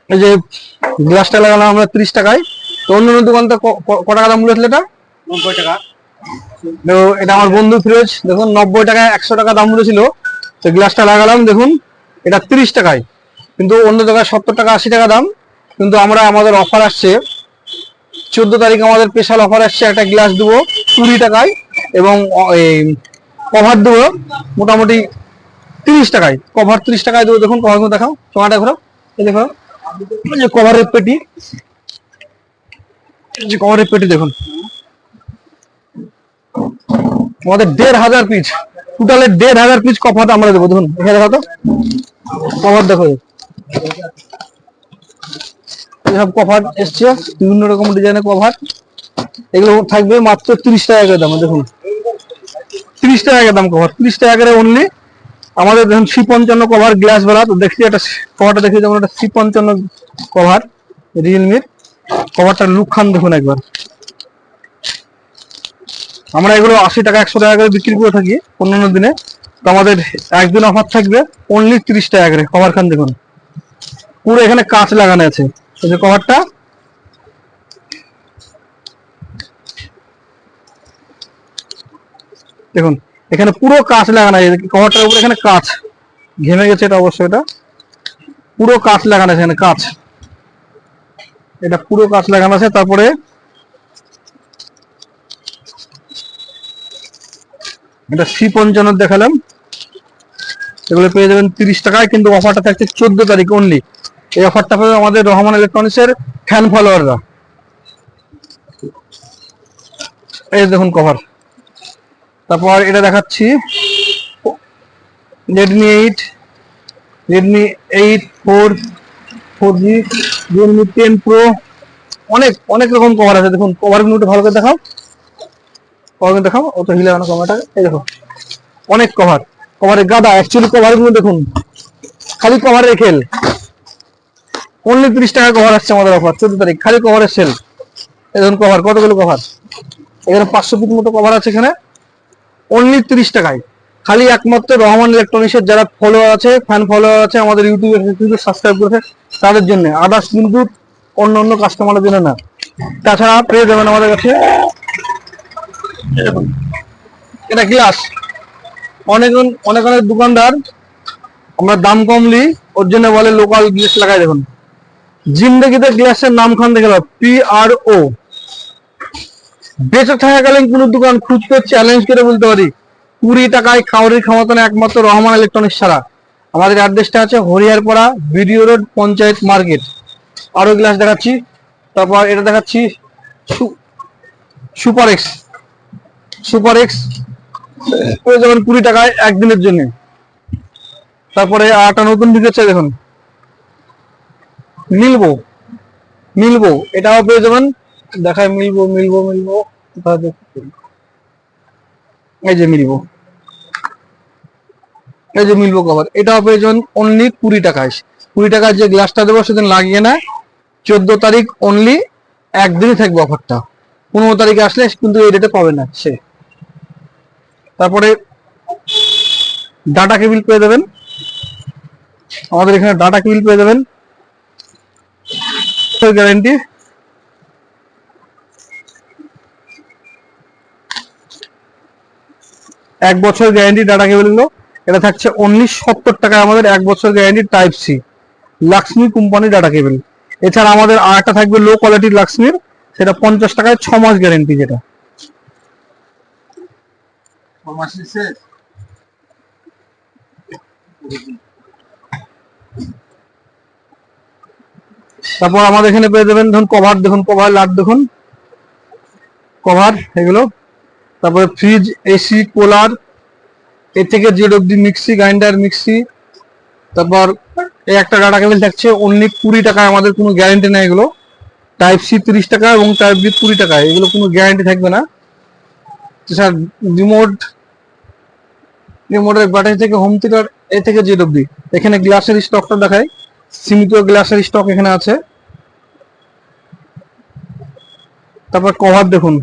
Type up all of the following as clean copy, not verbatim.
এই যে গ্লাসটা লাগালাম আমরা 30 টাকায়। তো অন্য দোকানটা ক টাকা দাম বলেছিল এটা? 90 টাকা। তো এটা আমার বন্ধু ফিরোজ, দেখুন 90 টাকায় 100 টাকা দাম বলেছিল। তো গ্লাসটা লাগালাম, দেখুন এটা 30 টাকায়, কিন্তু অন্য জায়গায় 70 টাকা 80 টাকা দাম। কিন্তু আমাদের অফার আসছে 14 তারিখ, আমাদের স্পেশাল অফার আসছে, একটা গ্লাস দেবো 20 টাকায় এবং কভার দেবো মোটামুটি 30 টাকায়। কভার 30 টাকায় দেবো। দেখুন কভার দেখাও, চোঙাটা ঘোরাও, এই দেখো যে কভারের পেটি, যে কভারের পেটি দেখুন আমাদের 1500 পিস, টোটালে 1500 পিস কভার আমরা দেবো। দেখুন এখানে দেখো তো কভার, দেখো সব কভার এসছে বিভিন্ন রকম ডিজাইনের কভার। এগুলো থাকবে মাত্র 30 টাকা করে দাম। দেখুন 30 টাকা দাম কভার, 30 টাকা করে অনলি। আমাদের দেখুন C55 কভার গ্লাস বেলা। তো দেখছি একটা কভারটা, দেখি যেমন একটা C55 কভার রিয়েলমির কভারটার লুক খান দেখুন একবার। আমরা এগুলো 80 টাকা 100 টাকা করে বিক্রি করে থাকি অন্যান্য দিনে। তো আমাদের একদিন অফার থাকবে অনলি 30 টাকা করে। কভার খান দেখুন, পুরো এখানে কাঁচ লাগানো আছে। এই যে কভারটা দেখুন, এখানে পুরো কাঁচ লাগানো আছে। কভারটার উপরে এখানে কাঁচ, ঘেমে গেছে এটা অবশ্যই, এটা পুরো কাঁচ লাগানো আছে, এখানে কাঁচ, এটা পুরো কাঁচ লাগানো আছে। তারপরে এটা C55 দেখালাম, এগুলো পেয়ে যাবেন 30 টাকায়, কিন্তু অফারটা থাকছে 14 তারিখ অনলি। এই অফারটা পাবে আমাদের রহমান ইলেকট্রনিক্স এর ফ্যান ফলোয়াররা। এই দেখুন কভার। তারপর এটা দেখাচ্ছি রেডমি 8 4G, রিয়েলমি 10 প্রো, অনেক অনেক রকম কভার আছে। দেখুন কভারগুলো একটু ভালো করে দেখাও, কভারগুলো দেখাও, অত হিলে না কভারটা। এই দেখো অনেক কভার, কভারের গাদা। অ্যাকচুয়ালি কভারগুলো দেখুন, খালি কভারের খেল। অনলি 30 টাকা কভার আসছে আমাদের অফার 14 তারিখ, খালি কভারের সেল। এই দেখুন কভার, কতগুলো কভার, এখানে 500 পিস মতো কভার আছে এখানে, অনলি 30 টাকায়। খালি একমাত্র রহমান ইলেকট্রনিক্স এর যারা ফলোয়ার আছে, ফ্যান ফলোয়ার আছে, আমাদের ইউটিউবে সাবস্ক্রাইব করেছে তাদের জন্য, আদার্স কিন্তু অন্য অন্য কাস্টমারের জন্য না। তাছাড়া পেয়ে যাবেন আমাদের কাছে এটা গ্লাস। অনেক অনেক অনেক দোকানদার আমরা দাম কমলি ওর জন্য বলে লোকাল গ্লাস লাগাই। দেখুন জিন্দেগিতে গ্লাসের নাম খান দেখে PRO। বেঁচে থাকাকালীন কোন দোকান খুঁজতে চ্যালেঞ্জ করে বলতে পারি 20 টাকায় খাওয়ারির ক্ষমতা না একমাত্র রহমান ইলেকট্রনিক্স ছাড়া। আমাদের অ্যাড্রেসটা আছে Hariharpara, BDO road, panchayat market. আরো গ্লাস দেখাচ্ছি, তারপর এটা দেখাচ্ছি সুপার এক্স পেয়ে যাবেন 20 টাকায় একদিনের জন্য। তারপরে আটা নতুন ঢুকেছে দেখুন মিলবো, এটাও পেয়ে যাবেন। দেখায় মিলবো, এই যে মিলবো কভার, এটাও পেয়ে যাবেন অনলি 20 টাকায়। 20 টাকায় যে গ্লাসটা দেবো সেদিন লাগিয়ে না। 14 তারিখ অনলি, একদিনই থাকবে অফারটা। 15 তারিখে আসলে কিন্তু এই রেটে পাবে না সে। তারপরে ডাটা কেবিল পেয়ে যাবেন, আমাদের এখানে ডাটা কেবিল পেয়ে যাবেন গ্যারান্টি। এক বছর গ্যারান্টি ডাটা কেবিল গুলো। এটা থাকছে অনলি 70 টাকায় আমাদের 1 বছর guarantee type C Laxmi company data cable. এছাড়া আমাদের আরেকটা থাকবে লো কোয়ালিটির লাক্সমির, সেটা 50 টাকায় 6 মাস গ্যারান্টি, যেটা তারপর আমাদের এখানে পেয়ে যাবেন ধরুন কভার, দেখুন কভার লাট, দেখুন কভার এগুলো। তারপরে ফ্রিজ, এসি, কুলার, এ থেকে জেড অব্দি, মিক্সি গ্রাইন্ডার, মিক্সি। তারপর এই একটা ডাটা কেবিল থাকছে অনলি 20 টাকায়, আমাদের কোনো গ্যারান্টি নেই এগুলো। টাইপ সি 30 টাকা এবং টাইপ বি 20 টাকায়, এগুলো কোনো গ্যারান্টি থাকবে না। স্যার রিমোটের ব্যাটারি থেকে হোম থিয়েটার, এ থেকে জেড অব্দি। এখানে গ্লাসের স্টকটা দেখায়, সীমিত গ্লাসের স্টক এখানে আছে। তারপর কভার দেখুন,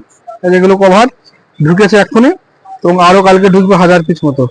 যেগুলো কভার ঢুকেছে এক্ষুনি এবং আরো কালকে ঢুকবে 1000 পিস মতো।